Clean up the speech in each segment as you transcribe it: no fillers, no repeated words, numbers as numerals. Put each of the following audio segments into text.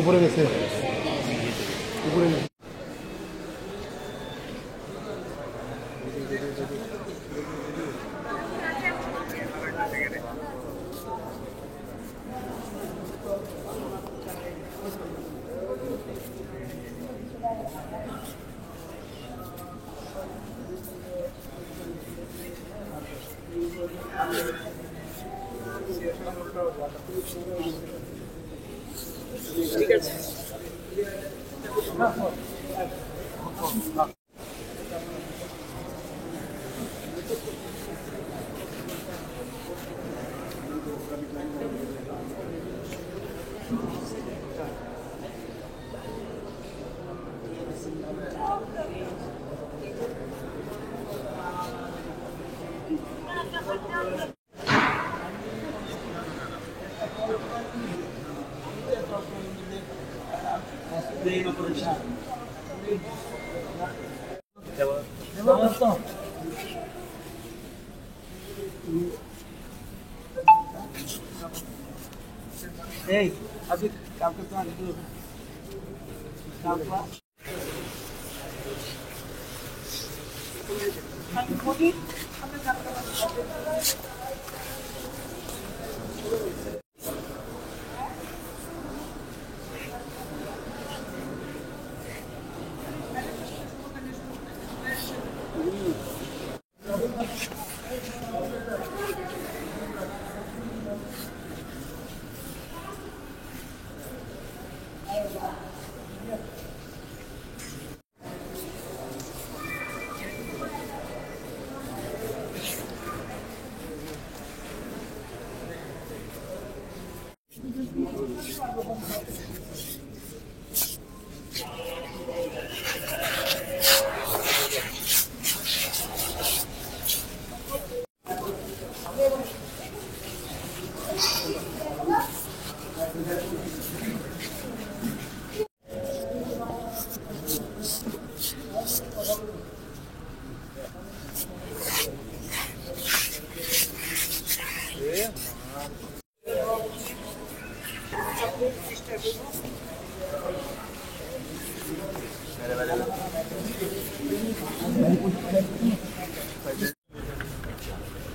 উপরে গেছে উপরে ঠিক আছে। Hey, अभी काम करता हूँ। काम हुआ?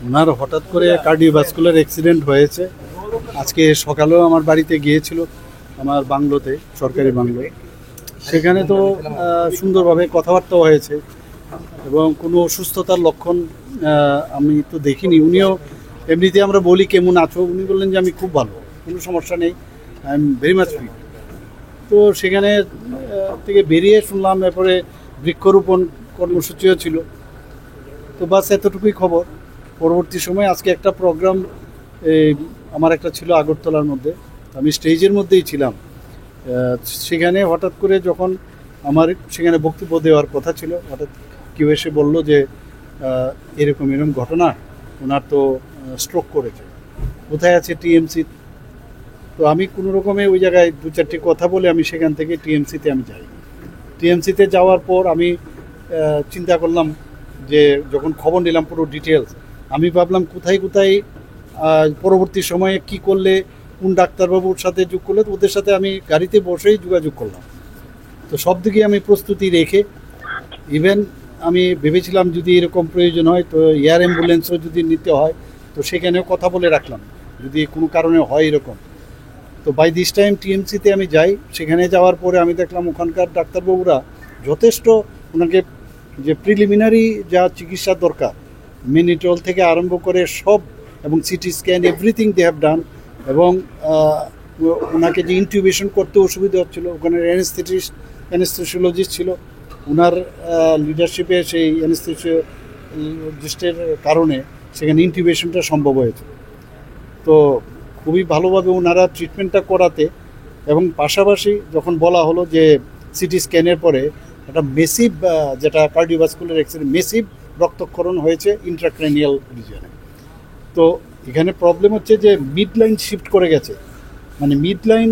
ওনার হঠাৎ করে কার্ডিওভাস্কুলার অ্যাক্সিডেন্ট হয়েছে। আজকে সকালেও আমার বাড়িতে গিয়েছিল, আমার বাংলোতে, সরকারি বাংলো। সেখানে তো সুন্দরভাবে কথাবার্তাও হয়েছে এবং কোনো অসুস্থতার লক্ষণ আমি তো দেখিনি। উনিও এমনিতে আমরা বলি কেমন আছো, উনি বললেন যে আমি খুব ভালো, কোনো সমস্যা নেই, I am very much fit. তো সেখানে থেকে বেরিয়ে শুনলাম এরপরে বৃক্ষরোপণ কর্মসূচিও ছিল। তো বাস এতটুকুই খবর। পরবর্তী সময় আজকে একটা প্রোগ্রাম আমার একটা ছিল আগরতলার মধ্যে, আমি স্টেজের মধ্যেই ছিলাম। সেখানে হঠাৎ করে যখন আমার সেখানে বক্তব্য দেওয়ার কথা ছিল, হঠাৎ কেউ এসে বলল যে এরকম ঘটনা, ওনার তো স্ট্রোক করেছে, কোথায় আছে টিএমসি। তো আমি কোনো রকমে ওই জায়গায় দু চারটি কথা বলে আমি সেখান থেকে টিএমসিতে আমি যাই। টিএমসিতে যাওয়ার পর আমি চিন্তা করলাম যে যখন খবর নিলাম পুরো ডিটেলস, আমি ভাবলাম কোথায় কোথায় পরবর্তী সময়ে কি করলে, কোন ডাক্তারবাবুর সাথে যোগ করলে, ওদের সাথে আমি গাড়িতে বসেই যোগাযোগ করলাম। তো সব দিকে আমি প্রস্তুতি রেখে, ইভেন আমি ভেবেছিলাম যদি এরকম প্রয়োজন হয় তো এয়ার অ্যাম্বুলেন্সও যদি নিতে হয় তো সেখানেও কথা বলে রাখলাম যদি কোনো কারণে হয় এরকম। তো বাই দিস টাইম টিএমসিতে আমি যাই। সেখানে যাওয়ার পরে আমি দেখলাম ওখানকার ডাক্তারবাবুরা যথেষ্ট ওনাকে যে প্রিলিমিনারি যা চিকিৎসার দরকার, মিনিটল থেকে আরম্ভ করে সব, এবং CT scan everything they have done. এবং ওনাকে যে ইনটিউবেশন করতে অসুবিধা হচ্ছিল, ওখানে অ্যানেস্থেসিওলজিস্ট ছিল, ওনার লিডারশিপে সেই অ্যানেস্থেসিওলজিস্টের কারণে সেখানে ইন্টিউবেশনটা সম্ভব হয়েছে। তো খুবই ভালোভাবে ওনারা ট্রিটমেন্টটা করাতে, এবং পাশাপাশি যখন বলা হলো যে সিটি স্ক্যানের পরে একটা মেসিভ, যেটা কার্ডিওভাস্কুলার অ্যাক্সিডেন্ট, মেসিভ রক্তক্ষরণ হয়েছে ইন্ট্রাক্রেনিয়াল রিজিয়নে। তো এখানে প্রবলেম হচ্ছে যে মিড লাইন শিফট করে গেছে, মানে মিড লাইন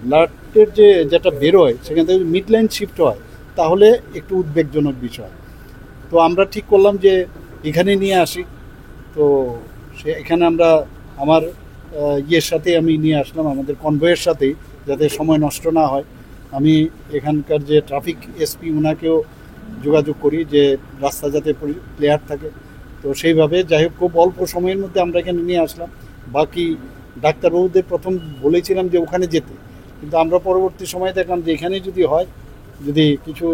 ব্লাডের যেটা বেরোয় সেখান থেকে মিড লাইন শিফট হয়, তাহলে একটু উদ্বেগজনক বিষয়। তো আমরা ঠিক করলাম যে এখানে নিয়ে আসি। তো এখানে আমরা আমার ইয়ের সাথে আমি নিয়ে আসলাম, আমাদের কনভয়ের সাথেই, যাতে সময় নষ্ট না হয়। আমি এখানকার যে ট্রাফিক এসপি ওনাকেও যোগাযোগ করি যে রাস্তা যাতে ক্লিয়ার থাকে। তো সেইভাবে যাই হোক খুব অল্প সময়ের মধ্যে আমরা এখানে নিয়ে আসলাম। বাকি ডাক্তারবাবুদের প্রথম বলেছিলাম যে ওখানে যেতে, কিন্তু আমরা পরবর্তী সময় দেখলাম যে এখানে যদি হয়, যদি কিছু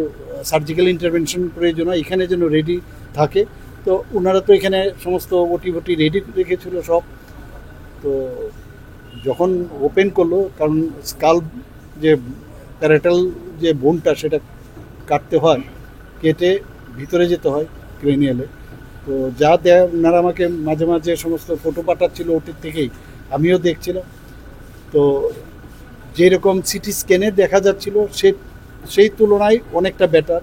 সার্জিক্যাল ইন্টারভেনশন প্রয়োজন হয়, এখানে যেন রেডি থাকে। তো ওনারা তো এখানে সমস্ত ওটি রেডি রেখেছিল সব। তো যখন ওপেন করলো, কারণ স্কাল যে প্যারাটাল যে বোনটা সেটা কাটতে হয়, কেটে ভিতরে যেতে হয় ক্রেনিয়ালে। তো যা দেয় ওনারা আমাকে মাঝে মাঝে সমস্ত ফটো পাঠাচ্ছিল ওটির থেকেই, আমিও দেখছিলাম। তো যেরকম সিটি স্ক্যানে দেখা যাচ্ছিল সেই তুলনায় অনেকটা বেটার,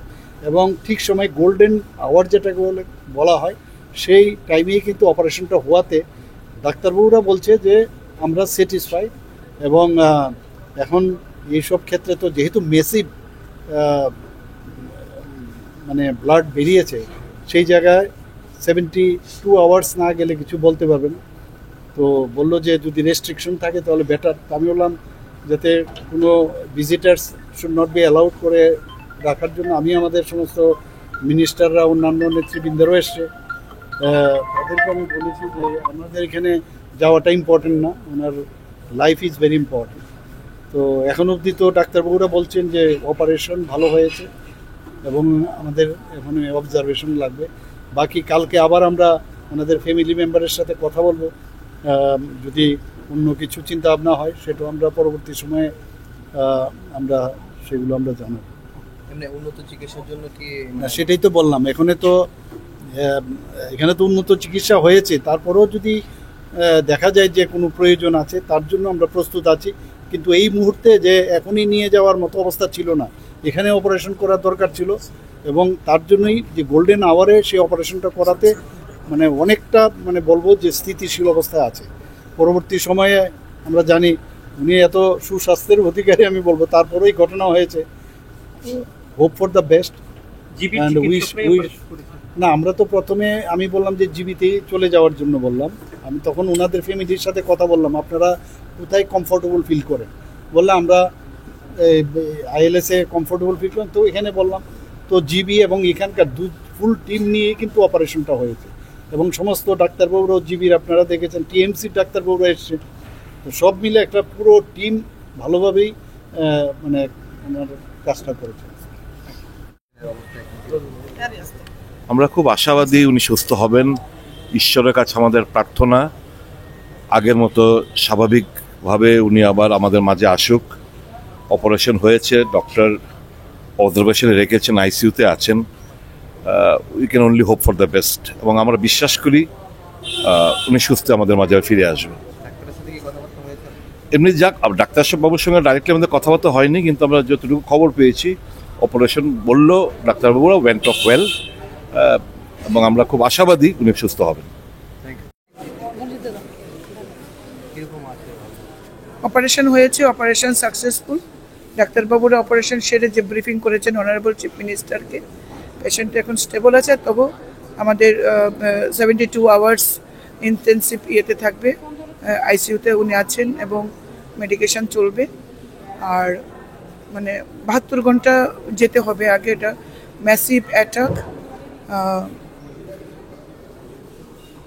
এবং ঠিক সময় গোল্ডেন আওয়ার যেটাকে বলা হয় সেই টাইমেই কিন্তু অপারেশনটা হওয়াতে ডাক্তারবাবুরা বলছে যে আমরা স্যাটিসফাই। এবং এখন এইসব ক্ষেত্রে তো যেহেতু মেসিভ মানে ব্লাড বেরিয়েছে, সেই জায়গায় 72 আওয়ার্স না গেলে কিছু বলতে পারবে না। তো বললো যে যদি রেস্ট্রিকশন থাকে তাহলে বেটার। আমি বললাম যাতে কোনো visitors should not be allowed করে রাখার জন্য আমি আমাদের সমস্ত মিনিস্টাররা, অন্যান্য নেতৃবৃন্দরাও এসছে, তাদেরকে আমি বলেছি যে আমাদের এখানে যাওয়াটা ইম্পর্টেন্ট না, ওনার লাইফ ইজ ভেরি ইম্পর্টেন্ট। তো এখন অবধি তো ডাক্তারবাবুরা বলছেন যে অপারেশন ভালো হয়েছে এবং আমাদের এখন অবজারভেশন লাগবে। বাকি কালকে আবার আমরা ওনাদের ফ্যামিলি মেম্বারের সাথে কথা বলবো, যদি অন্য কিছু চিন্তা ভাবনা হয় সেটাও আমরা পরবর্তী সময়ে আমরা সেগুলো আমরা জানাবো। উন্নত চিকিৎসার জন্য কি না, সেটাই তো বললাম, এখানে তো উন্নত চিকিৎসা হয়েছে, তারপরেও যদি দেখা যায় যে কোনো প্রয়োজন আছে তার জন্য আমরা প্রস্তুত আছি। কিন্তু এই মুহূর্তে যে এখনই নিয়ে যাওয়ার মতো অবস্থা ছিল না, এখানে অপারেশন করার দরকার ছিল, এবং তার জন্যই যে গোল্ডেন আওয়ারে সেই অপারেশনটা করাতে মানে অনেকটা মানে বলবো যে স্থিতিশীল অবস্থায় আছে। পরবর্তী সময়ে আমরা জানি উনি এত সুস্বাস্থ্যের অধিকারী, আমি বলবো, তারপরেই ঘটনা হয়েছে। Hope for the best and না, আমরা তো প্রথমে আমি বললাম যে জিবিতেই চলে যাওয়ার জন্য বললাম। আমি তখন ওনাদের ফ্যামিলির সাথে কথা বললাম, আপনারা কোথায় কমফোর্টেবল ফিল করেন? বললাম আমরা আইএলএসে কমফোর্টেবল ফিল করেন। তো এখানে বললাম তো জিবি এবং এখানকার ফুল টিম নিয়ে কিন্তু অপারেশনটা হয়েছে, এবং সমস্ত ডাক্তারবাবুরাও জিবির আপনারা দেখেছেন, টিএমসির ডাক্তারবাবুরা এসছে। তো সব মিলে একটা পুরো টিম ভালোভাবেই মানে ওনার কাজটা করেছে। আমরা খুব আশাবাদী উনি সুস্থ হবেন। ঈশ্বরের কাছে আমাদের প্রার্থনা আগের মতো স্বাভাবিকভাবে উনি আবার আমাদের মাঝে আসুক। অপারেশন হয়েছে, ডক্টর অবজারভেশনে রেখেছেন, আইসিইউতে আছেন। We can only hope for the best, এবং আমরা বিশ্বাস করি উনি সুস্থ আমাদের মাঝে ফিরে আসবেন। এমনি যাক, ডাক্তার বাবুর সঙ্গে ডাইরেক্টলি আমাদের কথাবার্তা হয়নি, কিন্তু আমরা যতটুকু খবর পেয়েছি অপারেশন বললো ডাক্তারবাবুরা ওয়েন্ট অফ ওয়েল, এবং আমরা খুব আশাবাদী উনি সুস্থ হবেন। অপারেশন হয়েছে, অপারেশন সাকসেসফুল। ডাক্তারবাবুরা অপারেশন সেরে যে ব্রিফিং করেছেন অনারেবল চিফ মিনিস্টারকে, পেশেন্ট এখন স্টেবল আছে। তবু আমাদের 72 আওয়ার্স ইন্টেন্সিভ ইয়েতে থাকবে, আইসিইউতে উনি আছেন এবং মেডিকেশন চলবে। আর মানে 72 ঘন্টা যেতে হবে আগে। এটা ম্যাসিভ অ্যাটাক।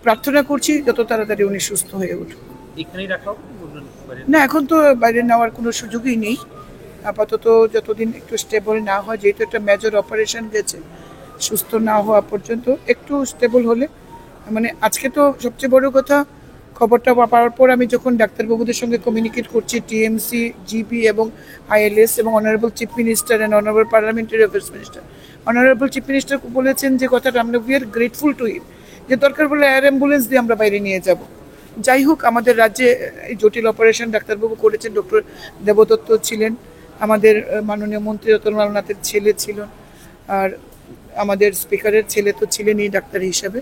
প্রার্থনা করছি যত তাড়াতাড়ি উনি সুস্থ হয়ে উঠুন। না, এখন তো বাইরে নেওয়ার কোনো সুযোগই নেই আপাতত, যতদিন একটু স্টেবল না হয়, যেহেতু একটা মেজর অপারেশন গেছে, সুস্থ না হওয়া পর্যন্ত একটু স্টেবল হলে। মানে আজকে তো সবচেয়ে বড় কথা, খবরটা পাওয়ার পর আমি যখন ডাক্তারবাবুদের সঙ্গে কমিউনিকেট করছি, টিএমসি, জিবি এবং আইএলএস এবং honourable chief minister and honourable parliamentary affairs minister, honourable chief minister বলেছেন যে কথাটা, আমরা we are grateful to him যে দরকার বলে এয়ার অ্যাম্বুলেন্স দিয়ে আমরা বাইরে নিয়ে যাব। যাই হোক, আমাদের রাজ্যে এই জটিল অপারেশন ডাক্তারবাবু করেছেন, ডক্টর দেবদত্ত ছিলেন, আমাদের মাননীয় মন্ত্রী রতনলাল নাথের ছেলে ছিল, আর আমাদের স্পিকারের ছেলে তো ছিলেনই ডাক্তার হিসাবে।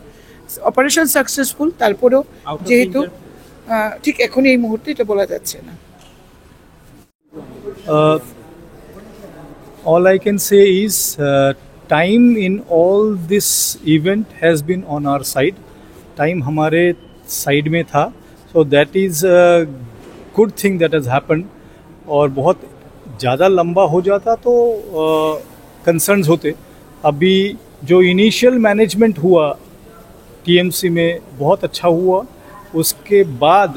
অপারেশন সাকসেসফুল, তারপরেও যেহেতু ঠিক এখনই এই মুহূর্তে এটা বলা যাচ্ছে না। All I can say is time in all this event has been on our side. Time हमारे साइड में था, so that is a good thing that has happened. और बहुत ज़्यादा लंबा हो जाता तो कंसर्न्स होते। अभी जो इनिशियल मैनेजमेंट हुआ टीएमसी में बहुत अच्छा हुआ, उसके बाद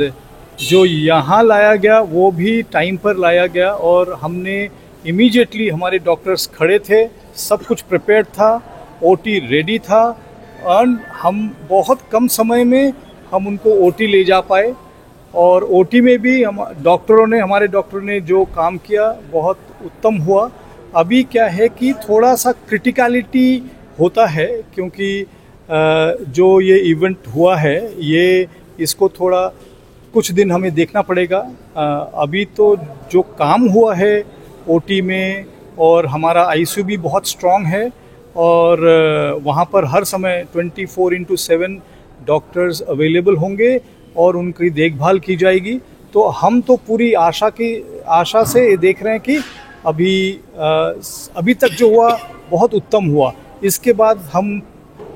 जो यहाँ लाया गया वो भी टाइम पर लाया गया, और हमने इमीडिएटली, हमारे डॉक्टर्स खड़े थे, सब कुछ प्रिपेयर्ड था, ओटी रेडी था, और हम बहुत कम समय में हम उनको ओटी ले जा पाए। और ओटी में भी हमारे डॉक्टरों ने जो काम किया बहुत उत्तम हुआ। अभी क्या है कि थोड़ा सा क्रिटिकलिटी होता है, क्योंकि जो ये इवेंट हुआ है ये इसको थोड़ा कुछ दिन हमें देखना पड़ेगा। अभी तो जो काम हुआ है ओटी में, और हमारा आईसीयू भी बहुत स्ट्रॉन्ग है, और वहाँ पर हर समय 24/7 डॉक्टर्स अवेलेबल होंगे और उनकी देखभाल की जाएगी। तो हम तो पूरी आशा से ये देख रहे हैं कि अभी तक जो हुआ बहुत उत्तम हुआ। इसके बाद हम,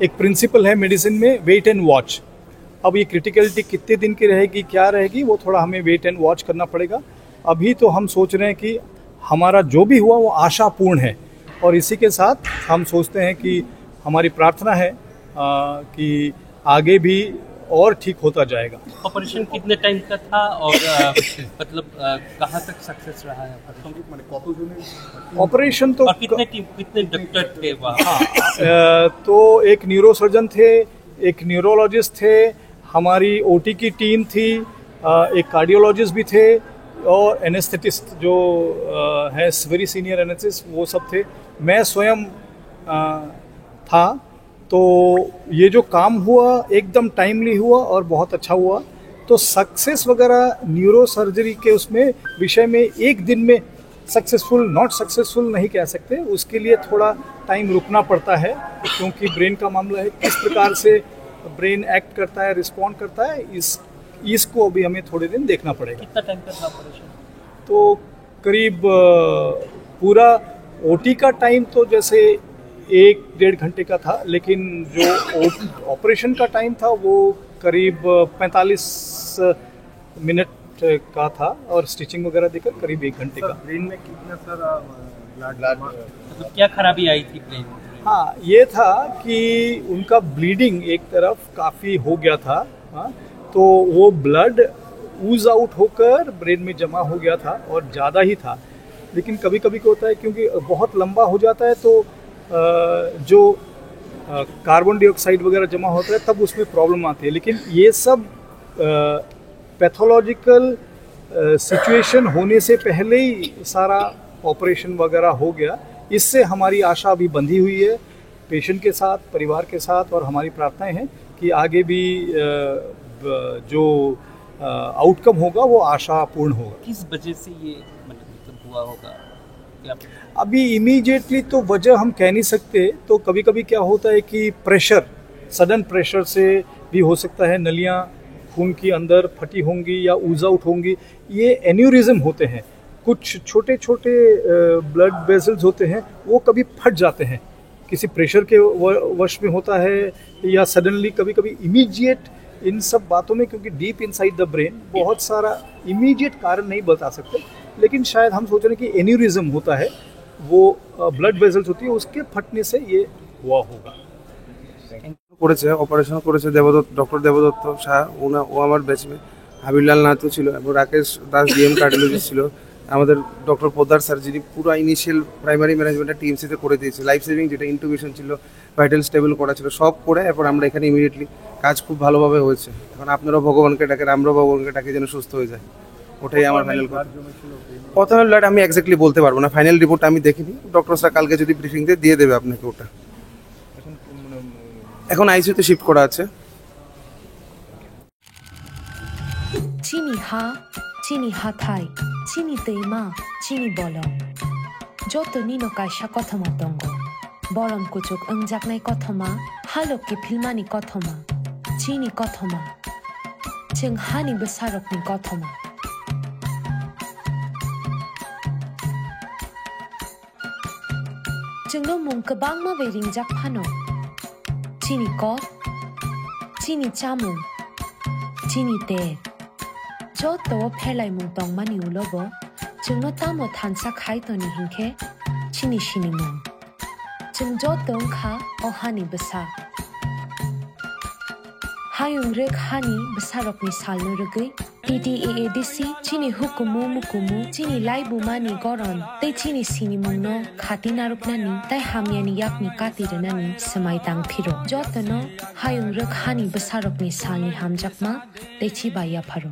एक प्रिंसिपल है मेडिसिन में, वेट एंड वॉच। अब ये क्रिटिकलिटी कितने दिन की रहेगी, क्या रहेगी, वो थोड़ा हमें वेट एंड वॉच करना पड़ेगा। अभी तो हम सोच रहे हैं कि हमारा जो भी हुआ वो आशापूर्ण है, और इसी के साथ हम सोचते हैं कि हमारी प्रार्थना है कि आगे भी और ठीक होता जाएगा। ऑपरेशन कितने टाइम का था और मतलब कहाँ तक सक्सेस रहा है ऑपरेशन? तो और कितने डॉक्टर थे वहाँ? तो एक न्यूरोसर्जन थे, एक न्यूरोलॉजिस्ट थे, हमारी ओटी की टीम थी, एक कार्डियोलॉजिस्ट भी थे, और एनेस्थेटिस्ट जो है वेरी सीनियर एनेस्थेटिस्ट, वो सब थे। मैं स्वयं था। तो ये जो काम हुआ एकदम टाइमली हुआ और बहुत अच्छा हुआ। तो सक्सेस वगैरह न्यूरो सर्जरी के उसमें विषय में एक दिन में सक्सेसफुल नॉट सक्सेसफुल नहीं कह सकते, उसके लिए थोड़ा टाइम रुकना पड़ता है, क्योंकि ब्रेन का मामला है, किस प्रकार से ब्रेन एक्ट करता है, रिस्पॉन्ड करता है, इसको अभी हमें थोड़े दिन देखना पड़ेगा। कितना टाइम का था ऑपरेशन? तो करीब पूरा ओटी का टाइम तो जैसे 1-1.5 घंटे का था, लेकिन जो ऑपरेशन का टाइम था वो करीब 45 मिनट का था, और स्टिचिंग वगैरह देकर करीब 1 घंटे का। ब्रेन में कितना सारा ब्लड मतलब क्या खराबी आई थी ब्रेन में? हाँ, ये था कि उनका ब्लीडिंग एक तरफ काफ़ी हो गया था। हाँ, तो वो ब्लड ऊज आउट होकर ब्रेन में जमा हो गया था, और ज़्यादा ही था। लेकिन कभी कभी क्या होता है, क्योंकि बहुत लंबा हो जाता है तो जो कार्बन डाइऑक्साइड वगैरह जमा होता है तब उसमें प्रॉब्लम आती है। लेकिन ये सब पैथोलॉजिकल सिचुएशन होने से पहले ही सारा ऑपरेशन वगैरह हो गया। इससे हमारी आशा अभी बंधी हुई है पेशेंट के साथ, परिवार के साथ, और हमारी प्रार्थनाएं हैं कि आगे भी जो आउटकम होगा वो आशापूर्ण होगा। किस वजह से ये मतलब हुआ होगा? अभी इमीडिएटली तो वजह हम कह नहीं सकते। तो कभी कभी क्या होता है कि प्रेशर, सडन प्रेशर से भी हो सकता है, नलियाँ खून की अंदर फटी होंगी या ऊज आउट होंगी। ये एन्यूरिज्म होते हैं, कुछ छोटे छोटे ब्लड वेसल्स होते हैं, वो कभी फट जाते हैं, किसी प्रेशर के वश में होता है, या सडनली कभी कभी इमीडिएट। इन सब बातों में, क्योंकि डीप इनसाइड द ब्रेन बहुत सारा इमीडिएट कारण नहीं बता सकते, लेकिन शायद हम सोच रहे हैं कि एन्यूरिज्म होता है, वो ब्लड वेसल्स होती है, उसके फटने से ये हुआ होगा। করেছে অপারেশন করেছে দেবদত্ত, ডক্টর দেবদত্ত শাহ, ও আমার ব্যাচমেট। হাবিবলাল নাথও ছিল, এবং রাকেশ দাস ডিএম কার্ডিওলজিস্ট ছিল। আমাদের ডক্টর পোদ্দার স্যার, যিনি পুরো ইনিশিয়াল প্রাইমারি ম্যানেজমেন্টটা টিএমসিতে করে দিয়েছে, লাইফ সেভিং যেটা ইন্টুবেশন ছিল, ভাইটাল স্টেবল করা ছিল, সব করে এরপর আমরা এখানে ইমিডিয়েটলি কাজ খুব ভালোভাবে হয়েছে। এখন আপনারাও ভগবানকে ডাকেন, আমরাও ভগবানকে ডাকি যেন সুস্থ হয়ে যায়। ওটাই আমার ফাইনাল কথা। কত ব্লাড আমি এক্স্যাক্টলি বলতে পারবো না, ফাইনাল রিপোর্ট আমি দেখিনি। ডক্টরসরা কালকে যদি ব্রিফিং দিয়ে দেবে আপনাকে ওটা। এখন আইসিইউতে শিফট করা আছে। চিনি হা চিনি হাথাই চিনি তৈমা চিনি বলম যত নিনো কাইসা কথমা দঙ্গ বরম কুচুক अंजाकनाय কথমা हालकि फिल्मानि কথমা চিনি কথমা जों हानि बोसारकनि কথমা जोंनो मुं गोबां माबे रिंजाक फानो चिनि कप चिनि चामुं चिनि ते जत' फेलाय मुं दंमानि उलबो जोंनो तामो थानसा खायतनि हिंखे चिनि सिनि मुं जों जत' ओंखा अहानि बोसा हायुं रोग हानि बोसारकनि सालनो रोगै DDAADC चिनि हुकुमु मुकुमु चिनि लाइबु मानि गरन तै चिनि सिनि मुंनो खाति नारुकनानि तै हामियानि याकनि कातिरनानि समाय दांफिरो जतनो हायुं रोग हानि बोसारकनि सालनि हामजाकमा तै चिबाया फारो